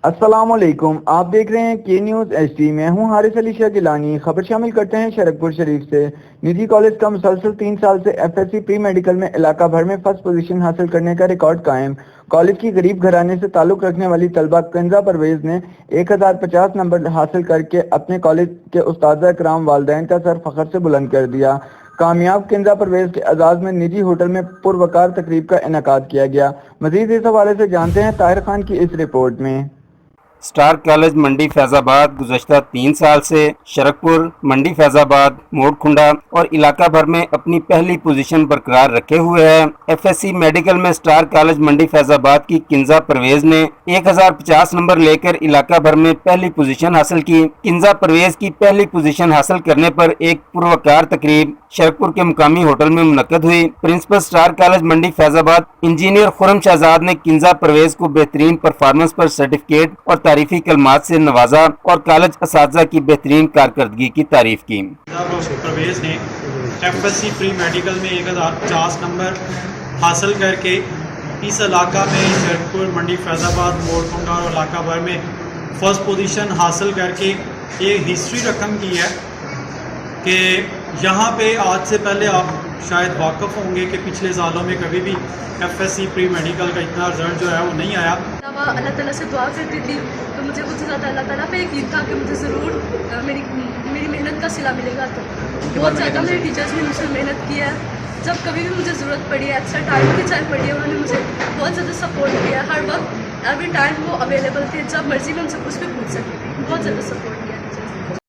السلام علیکم، آپ دیکھ رہے ہیں کے نیوز ایچ ڈی۔ میں ہوں حارث علی شاہ گیلانی۔ خبر شامل کرتے ہیں شرکپور شریف سے۔ نجی کالج کا مسلسل 3 سال سے F S C pre medical میں علاقہ بھر میں فرسٹ پوزیشن حاصل کرنے کا ریکارڈ قائم۔ کالج کی غریب گھرانے سے تعلق رکھنے والی طالبہ کنزہ پرویز نے 1050 نمبر حاصل کرکے اپنے کالج کے اساتذہ کرام، والدین کا سر فخر سے بلند کر دیا۔ کامیاب کنزہ پرویز کے اعزاز میں نجی ہوٹل میں پروقار تقریب کا انعقاد کیا گیا۔ مزید اس حوالے سے جانتے ہیں طاہر خان کی اس رپورٹ میں۔ سٹار کالج منڈی فیض آباد گزشتہ 3 سال سے شرکپور، منڈی فیض آباد، موڑ کھنڈا اور علاقہ بھر میں اپنی پہلی پوزیشن برقرار رکھے ہوئے ہے۔ ایف ایس سی میڈیکل میں سٹار کالج منڈی فیض آباد کی کنزہ پرویز نے 1050 نمبر لے کر علاقہ بھر میں پہلی پوزیشن حاصل کی۔ کنزہ پرویز کی پہلی پوزیشن حاصل کرنے پر ایک پروقار تقریب شرکپور کے مقامی ہوٹل میں منعقد ہوئی۔ پرنسپل سٹار کالج منڈی فیض آباد انجینئر خرم شہزاد نے کنزہ پرویز کو بہترین پرفارمنس پر سرٹیفکیٹ اور تعریفی کلمات سے نوازا اور کالج اساتذہ کی بہترین کارکردگی کی تعریف کی۔ پرویز نے F S C pre medical میں 1050 نمبر حاصل کر کے اس علاقہ میں شرکپور، منڈی فیض آباد، موڑ کھنڈا اور علاقہ بھر میں فرسٹ پوزیشن حاصل کر کے یہ ہسٹری رقم کی ہے کہ یہاں پہ آج سے پہلے آپ شاید واقف ہوں گے کہ پچھلے سالوں میں کبھی بھی F S C pre medical کا اتنا رزلٹ جو ہے وہ نہیں آیا۔ اللہ تعالیٰ سے دعا کرتی تھی تو مجھے بہت زیادہ اللہ تعالیٰ پہ یقین تھا کہ مجھے ضرور میری محنت کا صلہ ملے گا۔ تو بہت زیادہ میرے ٹیچرز نے مجھ سے محنت کی ہے، جب کبھی بھی مجھے ضرورت پڑی ہے، ایکسٹرا ٹائم کی چاہے پڑی ہے، انہوں نے مجھے بہت زیادہ سپورٹ کیا ہے۔ ہر وقت ایوری ٹائم وہ اویلیبل تھے، جب مرضی میں ان سے کچھ بھی پوچھ سکتی تھی، بہت زیادہ سپورٹ۔